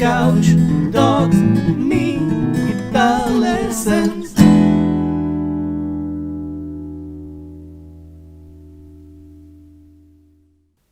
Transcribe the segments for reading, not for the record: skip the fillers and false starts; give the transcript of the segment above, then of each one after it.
couch, dogs, me, guitar lessons.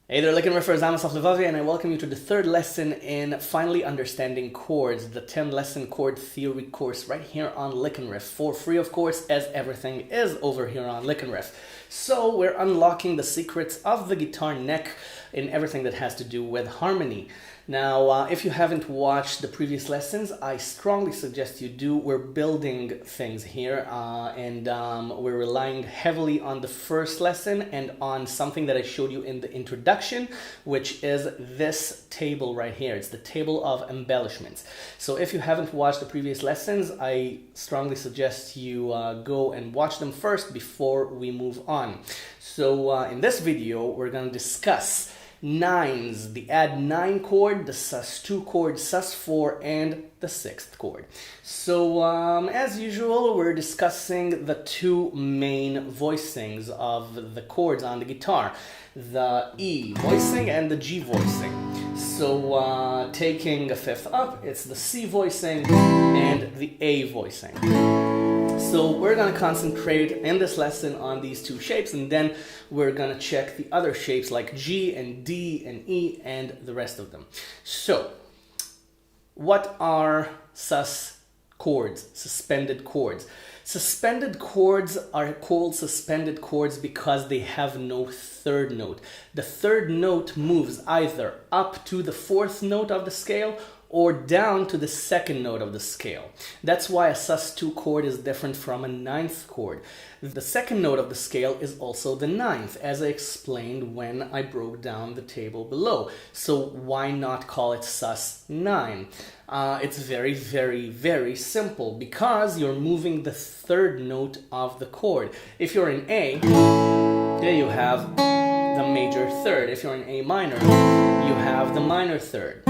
Hey there, LickNRiffers, I'm Asaf Levavi, and I welcome you to the third lesson in Finally Understanding Chords, the 10-lesson chord theory course right here on LickNRiff, for free, of course, as everything is over here on LickNRiff. So we're unlocking the secrets of the guitar neck in everything that has to do with harmony. Now, if you haven't watched the previous lessons, I strongly suggest you do. We're building things here, and we're relying heavily on the first lesson and on something that I showed you in the introduction, which is this table right here. It's the table of embellishments. So if you haven't watched the previous lessons, I strongly suggest you go and watch them first before we move on. So in this video, we're going to discuss nines, the add9 chord, the sus2 chord, sus4, and the sixth chord. So as usual, we're discussing the two main voicings of the chords on the guitar, the E voicing and the G voicing. So taking a fifth up, it's the C voicing and the A voicing. So we're going to concentrate in this lesson on these two shapes, and then we're going to check the other shapes like G and D and E and the rest of them. So what are sus chords, suspended chords? Suspended chords are called suspended chords because they have no third note. The third note moves either up to the fourth note of the scale or down to the second note of the scale. That's why a sus2 chord is different from a ninth chord. The second note of the scale is also the ninth, as I explained when I broke down the table below. So why not call it sus9? It's very, very, very simple because you're moving the third note of the chord. If you're in A, there you have the major third. If you're in A minor, you have the minor third.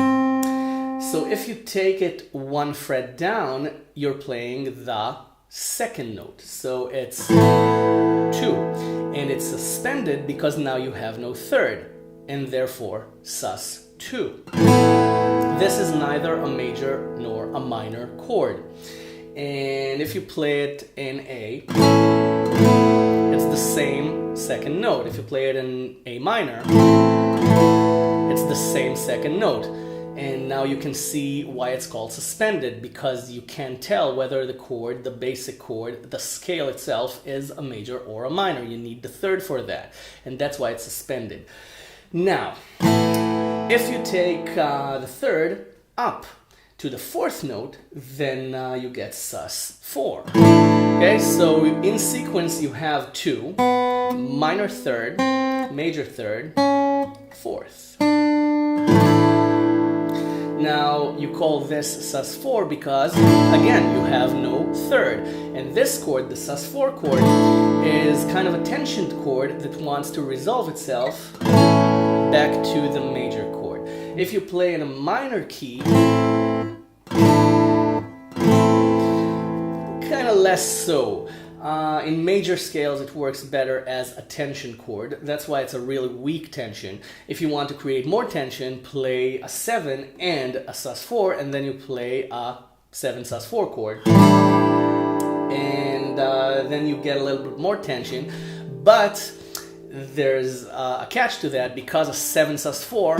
So if you take it one fret down, you're playing the second note. So it's 2. And it's suspended because now you have no third, and therefore sus2. This is neither a major nor a minor chord. And if you play it in A, it's the same second note. If you play it in A minor, it's the same second note. And now you can see why it's called suspended, because you can't tell whether the chord, the basic chord, the scale itself is a major or a minor. You need the third for that, and that's why it's suspended. Now, if you take the third up to the fourth note, then you get sus4. Okay, so in sequence you have 2, minor third, major third, fourth. Now, you call this sus4 because, again, you have no third. And this chord, the sus4 chord, is kind of a tensioned chord that wants to resolve itself back to the major chord. If you play in a minor key, kind of less so. In major scales, it works better as a tension chord. That's why it's a really weak tension. If you want to create more tension, play a 7 and a sus4, and then you play a 7 sus4 chord. And then you get a little bit more tension. But there's a catch to that, because a 7 sus4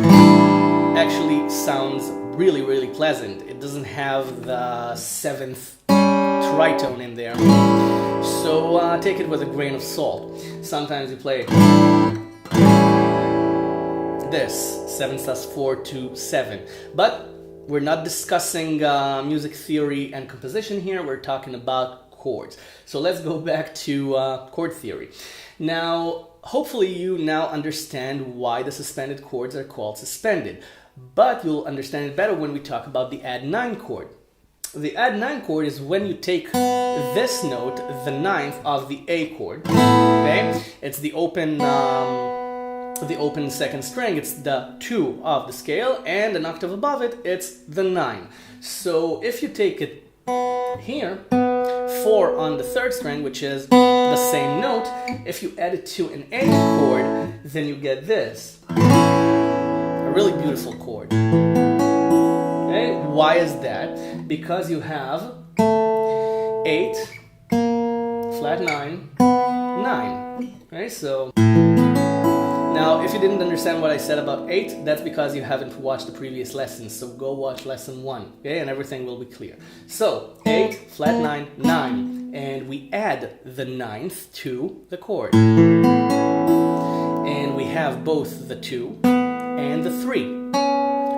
actually sounds really, really pleasant. It doesn't have the 7th tritone in there. So take it with a grain of salt. Sometimes you play this, 7 sus4 to 7. But we're not discussing music theory and composition here. We're talking about chords. So let's go back to chord theory. Now, hopefully you now understand why the suspended chords are called suspended. But you'll understand it better when we talk about the add9 chord. The add9 chord is when you take this note, the ninth of the A chord. Okay, it's the open second string. It's the 2 of the scale, and an octave above it, it's the 9. So if you take it here, 4 on the third string, which is the same note, if you add it to an A chord, then you get this, a really beautiful chord. Okay, Why is that? Because you have 8, flat 9, 9. Okay, so now if you didn't understand what I said about 8, that's because you haven't watched the previous lessons. So go watch lesson 1, okay, and everything will be clear. So 8, flat 9, 9, and we add the 9th to the chord. And we have both the 2 and the 3.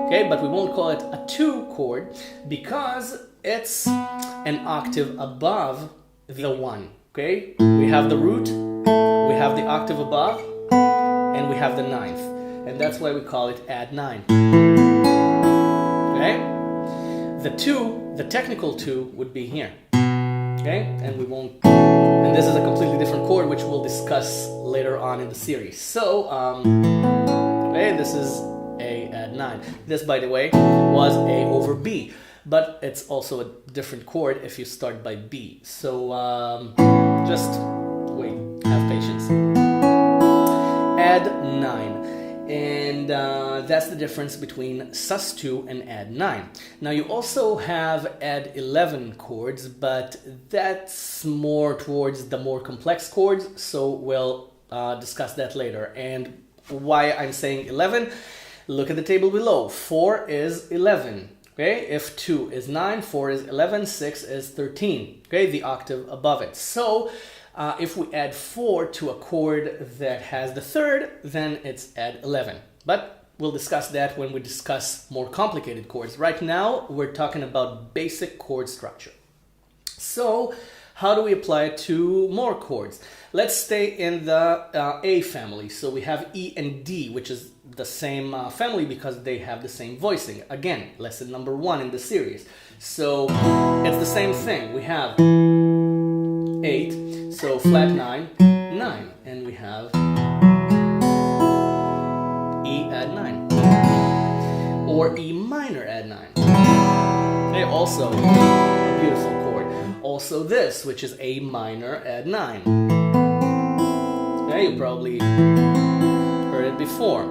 Okay, but we won't call it a 2 chord because it's an octave above the 1. Okay, we have the root, we have the octave above, and we have the 9th. And that's why we call it add9. Okay, the 2, the technical 2 would be here. Okay, and we won't, and this is a completely different chord which we'll discuss later on in the series. So, okay, this is A add9. This, by the way, was A over B, but it's also a different chord if you start by B. So, just wait, have patience. Add9. And that's the difference between sus2 and add9. Now you also have add11 chords, but that's more towards the more complex chords, so we'll discuss that later. And why I'm saying 11, look at the table below. 4 is 11. Okay, if 2 is 9, 4 is 11, 6 is 13. Okay, the octave above it. So if we add 4 to a chord that has the third, then it's add11. But we'll discuss that when we discuss more complicated chords. Right now, we're talking about basic chord structure. So how do we apply it to more chords? Let's stay in the A family. So we have E and D, which is the same family because they have the same voicing. Again, lesson number 1 in the series. So it's the same thing. We have 8, so flat 9, 9, and we have E add9, or E minor add9. Okay, also a beautiful chord. Also this, which is A minor add9. Okay, you probably heard it before.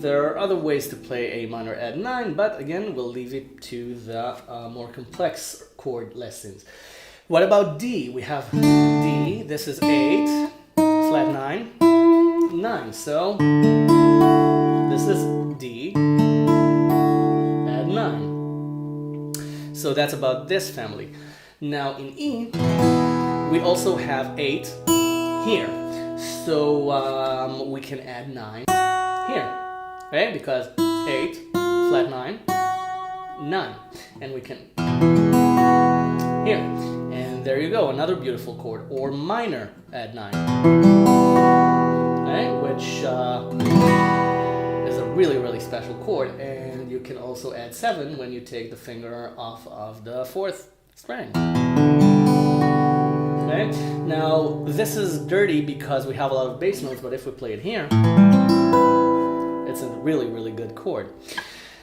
There are other ways to play A minor add9, but again, we'll leave it to the more complex chord lessons. What about D? We have D, this is 8, flat 9, 9. So this is D, add 9. So that's about this family. Now in E, we also have 8 here. So we can add 9 here, right? Because 8, flat 9, 9. And we can here. And there you go, another beautiful chord, or minor add9, okay, which is a really, really special chord. And you can also add 7 when you take the finger off of the 4th string. Okay, now this is dirty because we have a lot of bass notes, but if we play it here, it's a really, really good chord.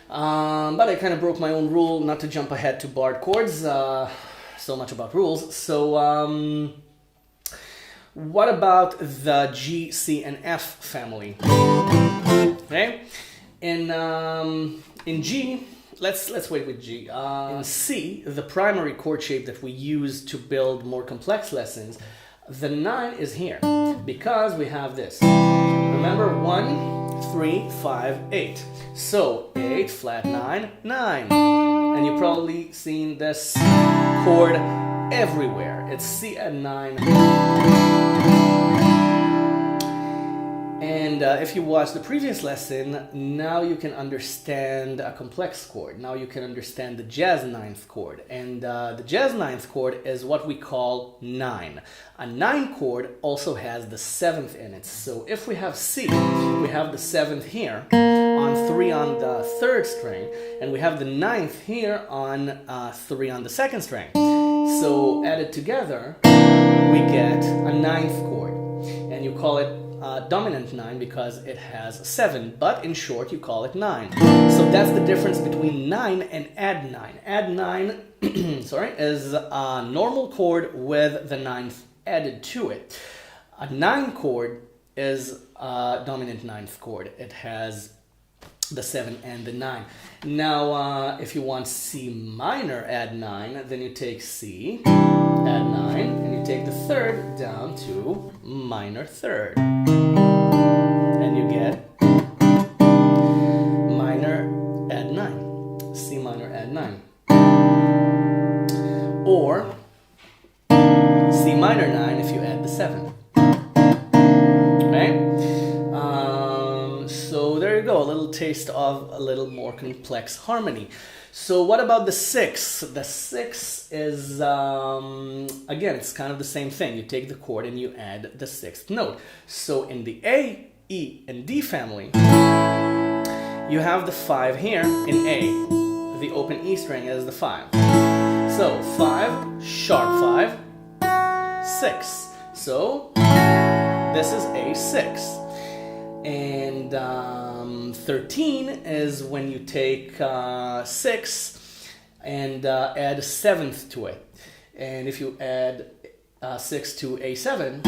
But I kind of broke my own rule not to jump ahead to barred chords. So much about rules. So what about the G, C, and F family? Okay, in G, let's wait with G. In C, the primary chord shape that we use to build more complex lessons, the 9 is here because we have this. Remember, 1, 3, 5, 8. So 8, flat 9, 9. And you've probably seen this chord everywhere. It's C add9. And if you watched the previous lesson, now you can understand a complex chord. Now you can understand the jazz 9th chord. And the jazz 9th chord is what we call 9. A 9 chord also has the 7th in it. So if we have C, we have the 7th here on 3 on the 3rd string, and we have the 9th here on 3 on the 2nd string. So added together, we get a 9th chord. And you call it dominant 9 because it has 7, but in short you call it 9. So that's the difference between 9 and add9. Add9 sorry, is a normal chord with the 9th added to it. A 9 chord is a dominant 9th chord. It has the 7 and the 9. Now, if you want C minor add 9, then you take C, add 9, and you take the third down to minor third. And you get minor add 9, C minor add 9. Or C minor 9 if you add the 7. Okay? So there you go, a little taste of a little more complex harmony. So what about the 6? The 6 is, again, it's kind of the same thing. You take the chord and you add the 6th note. So in the A, E, and D family, you have the 5 here in A. The open E string is the 5. So 5, sharp 5, 6. So this is A6. And 13 is when you take 6 and add a 7th to it. And if you add 6 to A7,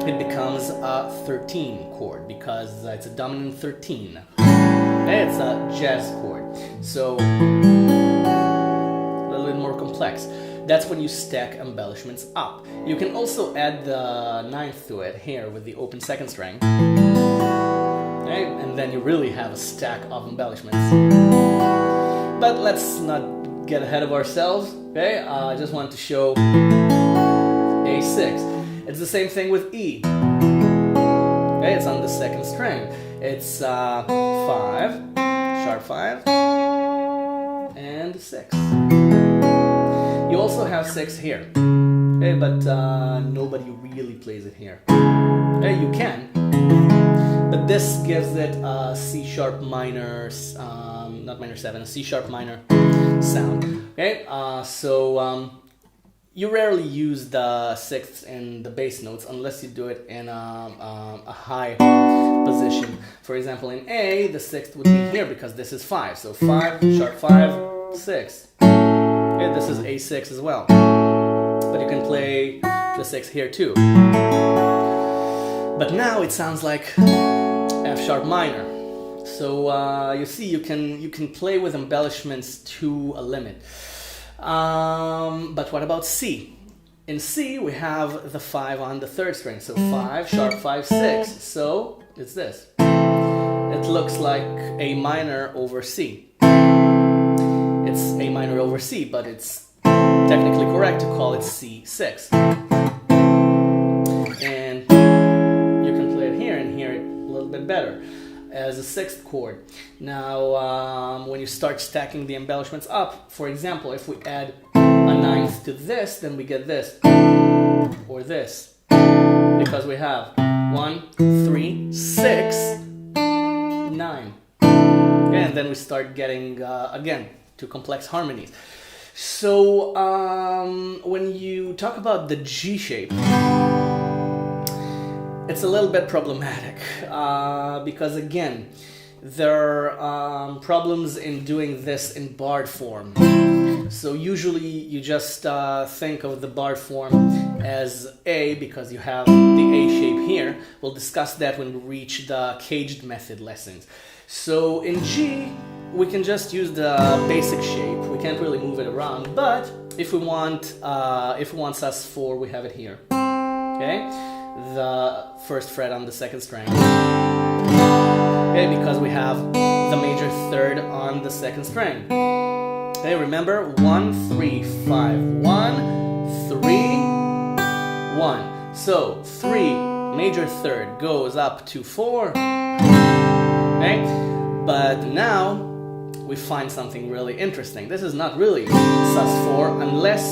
it becomes a 13 chord because it's a dominant 13. Okay, it's a jazz chord. So a little bit more complex. That's when you stack embellishments up. You can also add the 9th to it here with the open 2nd string. Okay? And then you really have a stack of embellishments. But let's not get ahead of ourselves. Okay? I just want to show A6. It's the same thing with E. Okay? It's on the 2nd string. It's 5, sharp 5, and 6. You also have 6 here, okay, but nobody really plays it here. Okay, you can, but this gives it a C sharp minor, not minor 7, a C sharp minor sound. Okay, so you rarely use the 6th in the bass notes unless you do it in a high position. For example, in A, the 6th would be here because this is 5. So 5, sharp 5, 6. Okay, this is A6 as well, but you can play the 6 here too. But now it sounds like F sharp minor. So you see, you can play with embellishments to a limit. But what about C? In C we have the 5 on the 3rd string, so 5, sharp 5, 6. So it's this. It looks like A minor over C. It's A minor over C, but it's technically correct to call it C6. And you can play it here and hear it a little bit better as a 6th chord. Now, when you start stacking the embellishments up, for example, if we add a 9th to this, then we get this, or this, because we have 1, 3, 6, 9. And then we start getting, again, to complex harmonies. So when you talk about the G shape, it's a little bit problematic because again, there are problems in doing this in barred form. So usually you just think of the barred form as A because you have the A shape here. We'll discuss that when we reach the caged method lessons. So in G, we can just use the basic shape. We can't really move it around, but if we want sus4, we have it here. Okay, the 1st fret on the 2nd string. Okay, because we have the major 3rd on the 2nd string. Okay, remember 1, 3, 5, 1, 3, 1. So 3 major 3rd goes up to 4. Okay, but now we find something really interesting. This is not really sus4 unless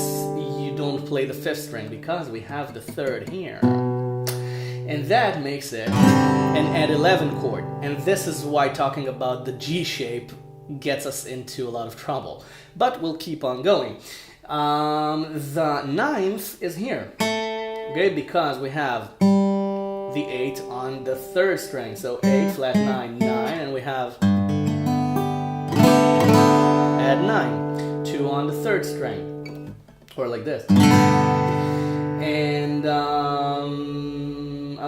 you don't play the 5th string because we have the 3rd here. And that makes it an add11 chord. And this is why talking about the G shape gets us into a lot of trouble. But we'll keep on going. The 9th is here. Okay, because we have the 8 on the 3rd string. So 8, flat 9, 9, and we have add 9, 2 on the 3rd string, or like this. And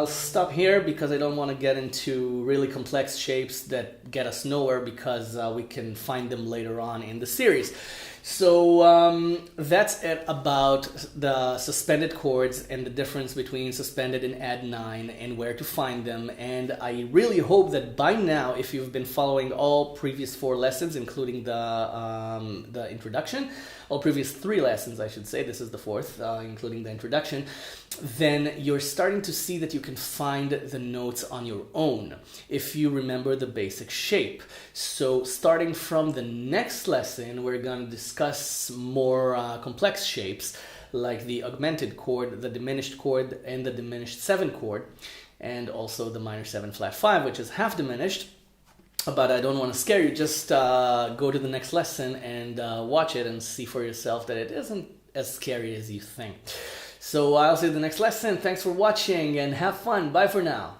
I'll stop here because I don't want to get into really complex shapes that get us nowhere, because we can find them later on in the series. So that's it about the suspended chords and the difference between suspended and add9 and where to find them. And I really hope that by now, if you've been following all previous 4 lessons, including the introduction, all previous 3 lessons, I should say, this is the 4th, including the introduction, then you're starting to see that you can find the notes on your own if you remember the basic shape. So starting from the next lesson, we're going to discuss more complex shapes like the augmented chord, the diminished chord, and the diminished 7 chord, and also the minor 7 flat 5, which is half diminished. But I don't want to scare you. Just go to the next lesson and watch it and see for yourself that it isn't as scary as you think. So I'll see you in the next lesson. Thanks for watching and have fun. Bye for now.